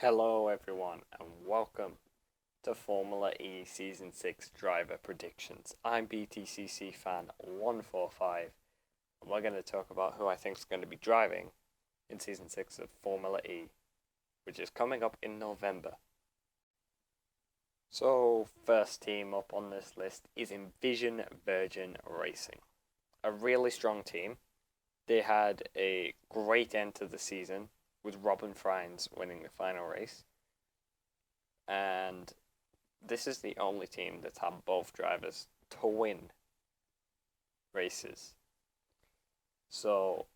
Hello, everyone, and welcome to Formula E Season 6 Driver Predictions. I'm BTCC fan 145, and we're going to talk about who I think is going to be driving in Season 6 of Formula E, which is coming up in November. So, first team up on this list is Envision Virgin Racing, a really strong team. They had a great end to the season, with Robin Frijns winning the final race. And this is the only team that's had both drivers to win races. So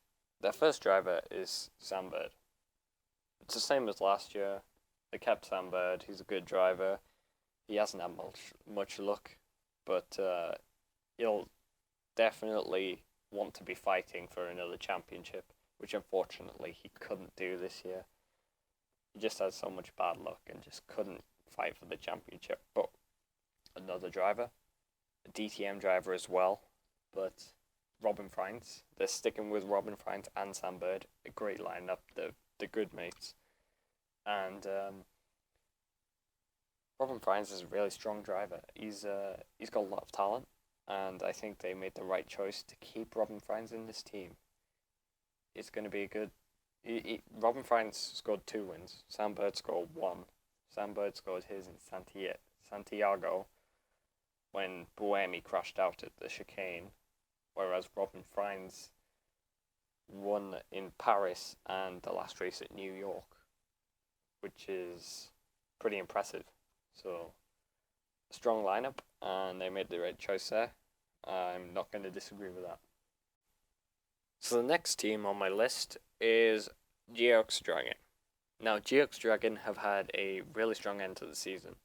their first driver is Sam Bird. It's the same as last year. They kept Sam Bird. He's a good driver. He hasn't had much luck, but he'll definitely want to be fighting for another championship, which unfortunately he couldn't do this year. He just had so much bad luck and just couldn't fight for the championship. But another driver, a DTM driver as well, but Robin Frijns. They're sticking with Robin Frijns and Sam Bird. A great lineup. They're good mates. And Robin Frijns is a really strong driver. He's got a lot of talent, and I think they made the right choice to keep Robin Frijns in this team. It's going to be a good. Robin Frijns scored 2 wins. Sam Bird scored 1. Sam Bird scored his in Santiago when Buemi crashed out at the chicane, whereas Robin Frijns won in Paris and the last race at New York, which is pretty impressive. So, a strong lineup, and they made the right choice there. I'm not going to disagree with that. So the next team on my list is GX Dragon. Now, GX Dragon have had a really strong end to the season,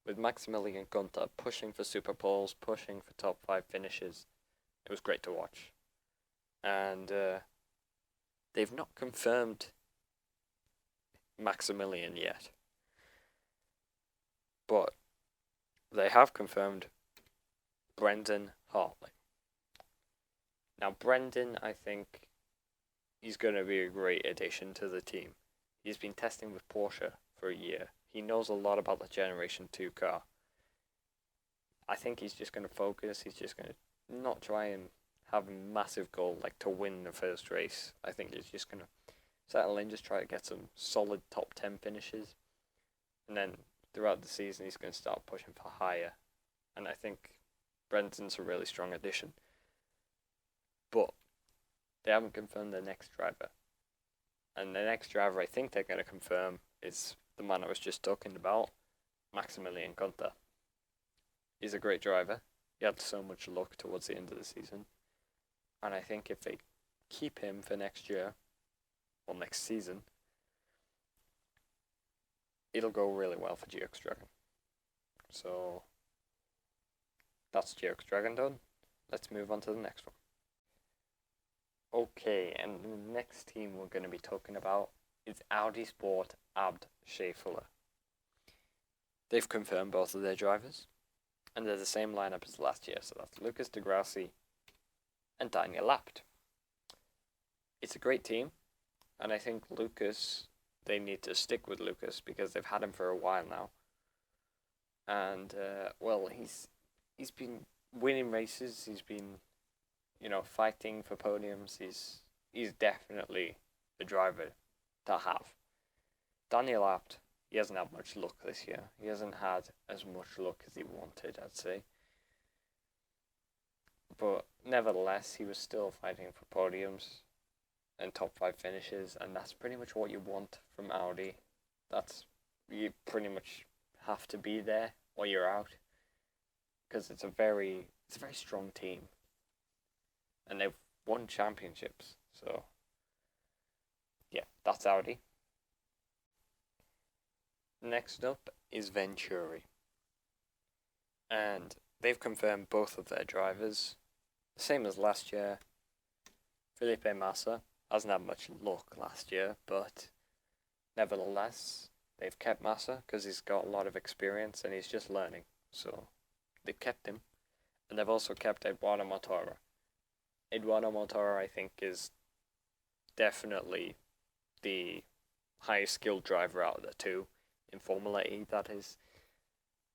with Maximilian Gunter pushing for Super Poles, pushing for top 5 finishes. It was great to watch. And they've not confirmed Maximilian yet, but they have confirmed Brendan Hartley. Now, Brendan, I think he's going to be a great addition to the team. He's been testing with Porsche for a year. He knows a lot about the Generation 2 car. I think he's just going to focus. He's just going to not try and have a massive goal like to win the first race. I think he's just going to settle in, just try to get some solid top 10 finishes. And then throughout the season, he's going to start pushing for higher. And I think Brendan's a really strong addition. But they haven't confirmed the next driver. And the next driver I think they're going to confirm is the man I was just talking about, Maximilian Gunter. He's a great driver. He had so much luck towards the end of the season. And I think if they keep him for next year, or next season, it'll go really well for GX Dragon. So, that's GX Dragon done. Let's move on to the next one. Okay, and the next team we're going to be talking about is Audi Sport Abt Schaeffler. They've confirmed both of their drivers, and they're the same lineup as last year, so that's Lucas de Grassi and Daniel Abt. It's a great team, and I think Lucas, they need to stick with Lucas because they've had him for a while now. And, he's been winning races, he's been fighting for podiums. He's definitely the driver to have. Daniel Abt, he hasn't had much luck this year. He hasn't had as much luck as he wanted, I'd say. But nevertheless, he was still fighting for podiums and top 5 finishes, and that's pretty much what you want from Audi. You pretty much have to be there or you're out, because it's a very strong team. And they've won championships, so yeah, that's Audi. Next up is Venturi, and they've confirmed both of their drivers, same as last year. Felipe Massa hasn't had much luck last year, but nevertheless, they've kept Massa because he's got a lot of experience and he's just learning, so they've kept him. And they've also kept Eduardo Motora. Eduardo Motora, I think, is definitely the highest skilled driver out of the two in Formula E. That is,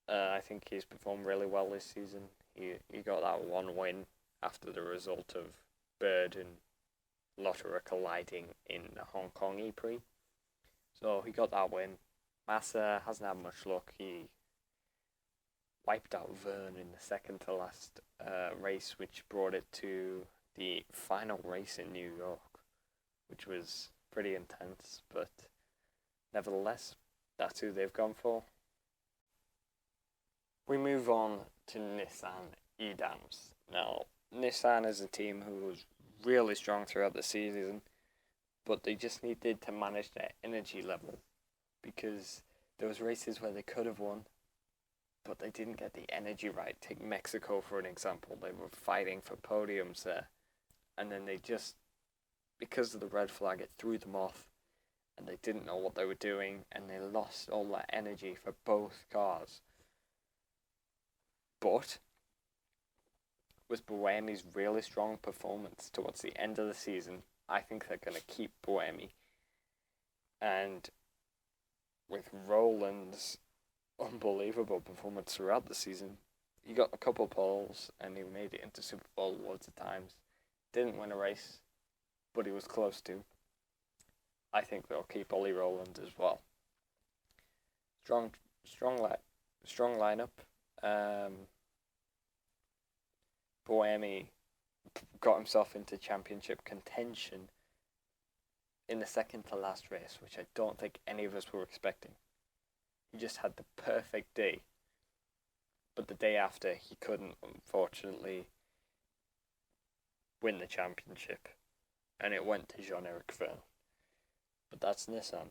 I think he's performed really well this season. He got that one win after the result of Bird and Lotterer colliding in the Hong Kong E-Prix. So he got that win. Massa hasn't had much luck. He wiped out Verne in the second to last race, which brought it to the final race in New York, which was pretty intense, but nevertheless, that's who they've gone for. We move on to Nissan Edams. Now, Nissan is a team who was really strong throughout the season, but they just needed to manage their energy level, because there was races where they could have won, but they didn't get the energy right. Take Mexico for an example. They were fighting for podiums there, and then they just, because of the red flag, it threw them off, and they didn't know what they were doing, and they lost all that energy for both cars. But with Buemi's really strong performance towards the end of the season, I think they're going to keep Buemi. And with Rowland's unbelievable performance throughout the season, he got a couple poles and he made it into Super Bowl loads of times. Didn't win a race, but he was close to. I think they'll keep Ollie Rowland as well. Strong lineup. Buemi got himself into championship contention in the second to last race, which I don't think any of us were expecting. He just had the perfect day, but the day after he couldn't, unfortunately, win the championship, and it went to Jean-Eric Vergne. But that's Nissan.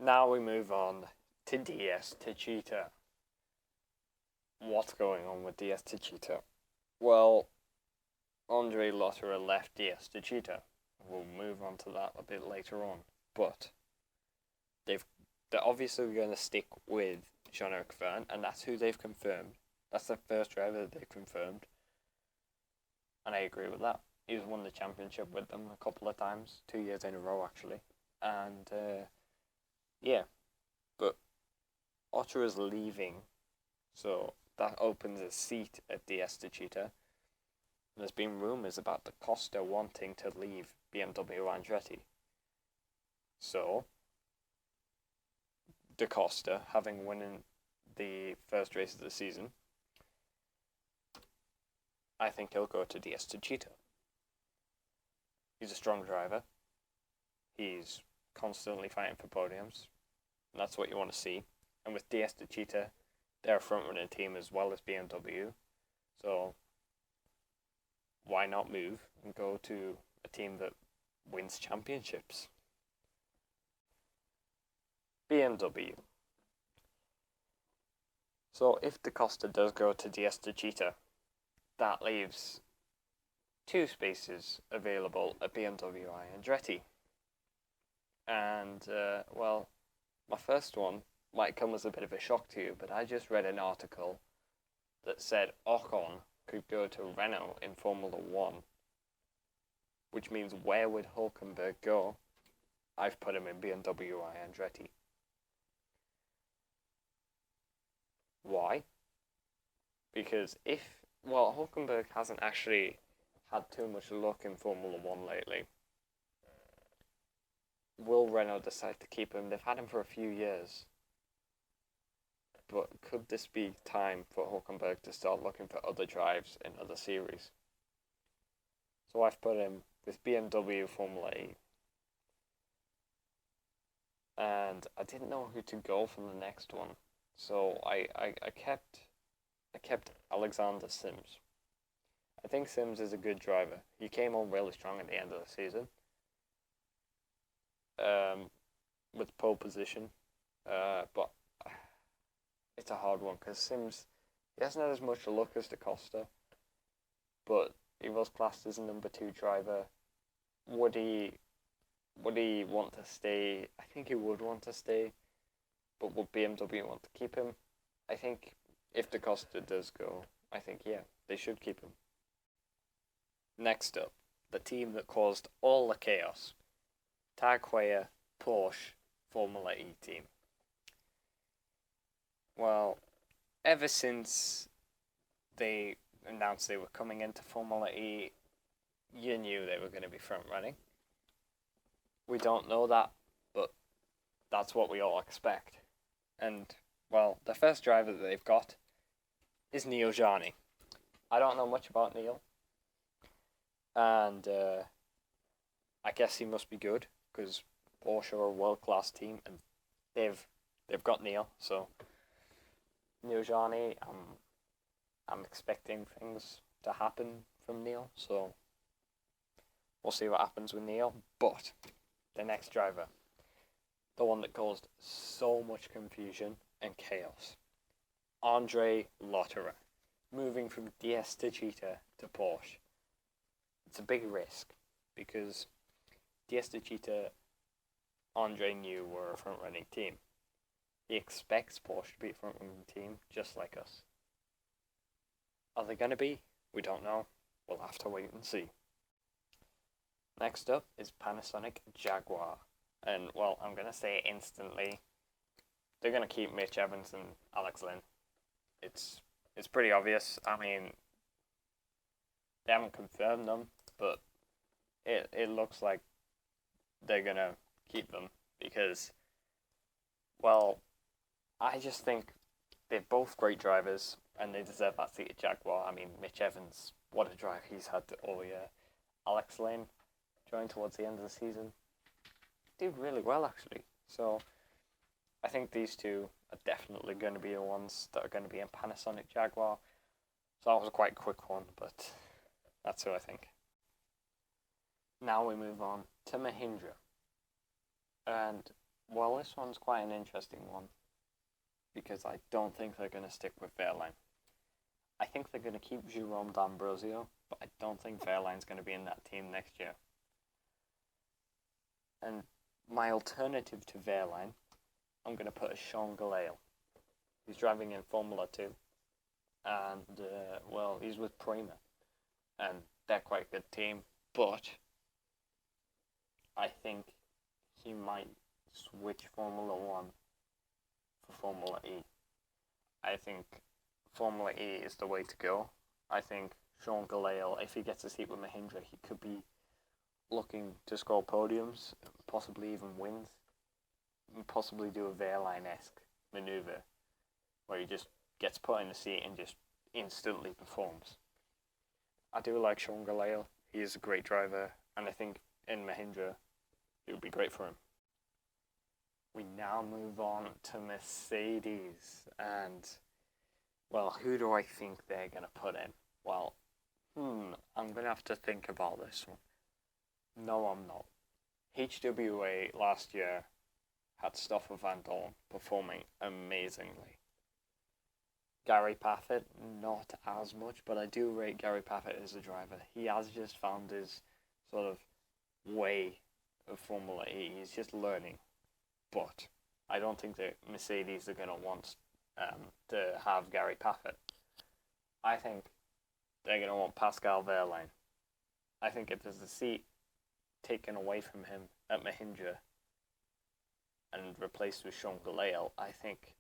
Now we move on to DS Techeetah. What's going on with DS Techeetah? Well, Andre Lotterer left DS Techeetah. We'll move on to that a bit later on. But they're obviously going to stick with Jean-Eric Vergne, and that's who they've confirmed. That's the first driver that they've confirmed. And I agree with that. He's won the championship with them a couple of times, 2 years in a row actually. And yeah, but Lotterer's leaving, so that opens a seat at DS Techeetah. There's been rumours about Da Costa wanting to leave BMW Andretti. So, Da Costa, having won the first race of the season, I think he'll go to DS Techeetah. He's a strong driver. He's constantly fighting for podiums. And that's what you want to see. And with DS Techeetah, they're a front-running team as well as BMW. So, why not move and go to a team that wins championships? BMW. So, if Da Costa does go to DS Techeetah, that leaves 2 spaces available at BMW I Andretti. And, well, my first one might come as a bit of a shock to you, but I just read an article that said Ocon could go to Renault in Formula 1, which means where would Hülkenberg go? I've put him in BMW I Andretti. Why? Because Hülkenberg hasn't actually had too much luck in Formula 1 lately. Will Renault decide to keep him? They've had him for a few years. But could this be time for Hülkenberg to start looking for other drives in other series? So I've put him with BMW Formula E. And I didn't know who to go for the next one. So I kept Alexander Sims. I think Sims is a good driver. He came on really strong at the end of the season. With pole position. But it's a hard one because Sims, he hasn't had as much luck as Da Costa, but he was classed as a number 2 driver. Would he want to stay? I think he would want to stay, but would BMW want to keep him? I think if Da Costa does go, I think, yeah, they should keep him. Next up, the team that caused all the chaos. Tag Heuer Porsche Formula E team. Well, ever since they announced they were coming into Formula E, you knew they were going to be front running. We don't know that, but that's what we all expect. And, well, the first driver that they've got is Neil Jarni. I don't know much about Neil. And I guess he must be good, because Porsche are a world-class team, and they've got Neil. So, Neil Jarni, I'm expecting things to happen from Neil. So, we'll see what happens with Neil. But the next driver, the one that caused so much confusion and chaos, Andre Lotterer, moving from DS to Cheetah to Porsche. It's a big risk because DS to Cheetah, Andre knew were a front-running team. He expects Porsche to be a front-running team just like us. Are they going to be? We don't know. We'll have to wait and see. Next up is Panasonic Jaguar. And, well, I'm going to say it instantly. They're going to keep Mitch Evans and Alex Lynn. It's pretty obvious. I mean, they haven't confirmed them, but it looks like they're going to keep them because, well, I just think they're both great drivers and they deserve that seat at Jaguar. I mean, Mitch Evans, what a drive he's had all year. Alex Lynn, joined towards the end of the season, did really well actually. So I think these two are definitely going to be the ones that are going to be in Panasonic Jaguar. So that was a quite quick one, but that's who I think. Now we move on to Mahindra. And, well, this one's quite an interesting one because I don't think they're going to stick with Wehrlein. I think they're going to keep Jerome D'Ambrosio, but I don't think Wehrlein's going to be in that team next year. And my alternative to Wehrlein, I'm going to put as Sean Gelael. He's driving in Formula 2. And, well, he's with Prima. And they're quite a good team. But I think he might switch Formula 1 for Formula E. I think Formula E is the way to go. I think Sean Gelael, if he gets a seat with Mahindra, he could be looking to score podiums, possibly even wins, and possibly do a Wehrlein-esque maneuver where he just gets put in the seat and just instantly performs. I do like Sean Gelael. He is a great driver, and I think in Mahindra it would be great for him. We now move on to Mercedes, and, well, who do I think they're going to put in? Well, I'm going to have to think about this one. No, I'm not. HWA last year had Stoffel Van Dorn performing amazingly. Gary Paffett, not as much, but I do rate Gary Paffett as a driver. He has just found his sort of way of Formula E. He's just learning. But I don't think that Mercedes are going to want to have Gary Paffett. I think they're going to want Pascal Wehrlein. I think if there's a seat taken away from him at Mahindra and replaced with Sean Gelael, I think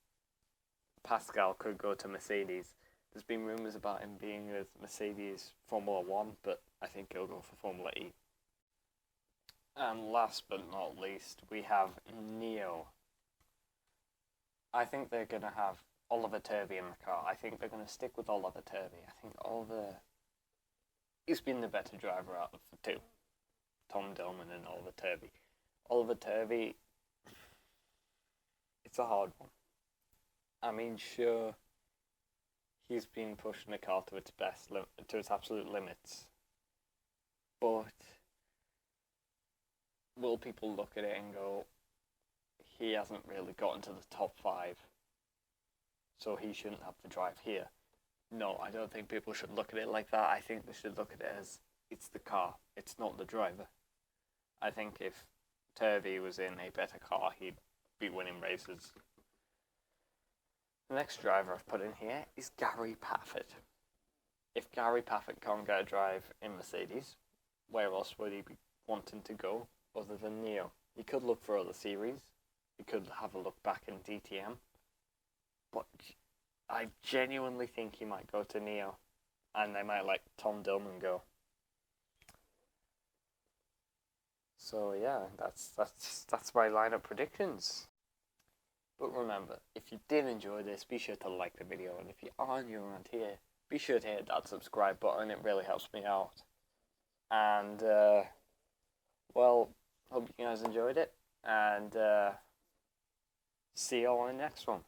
Pascal could go to Mercedes. There's been rumours about him being with Mercedes Formula 1, but I think he'll go for Formula E. And last but not least, we have Neo. I think they're going to have Oliver Turvey in the car. I think they're going to stick with Oliver Turvey. I think Oliver, he's been the better driver out of the two. Tom Dillman and Oliver Turvey. Oliver Turvey, it's a hard one. I mean, sure, he's been pushing the car to its best, to its absolute limits. But will people look at it and go, he hasn't really gotten to the top 5, so he shouldn't have to drive here? No, I don't think people should look at it like that. I think they should look at it as, it's the car, it's not the driver. I think if Turvey was in a better car, he'd be winning races. The next driver I've put in here is Gary Paffett. If Gary Paffett can't get a drive in Mercedes, where else would he be wanting to go other than Neo? He could look for other series. He could have a look back in DTM. But I genuinely think he might go to Neo. And they might let Tom Dillman go. So yeah, that's my lineup predictions. But remember, if you did enjoy this, be sure to like the video. And if you are new around here, be sure to hit that subscribe button. It really helps me out. And, well, hope you guys enjoyed it. And see you all in the next one.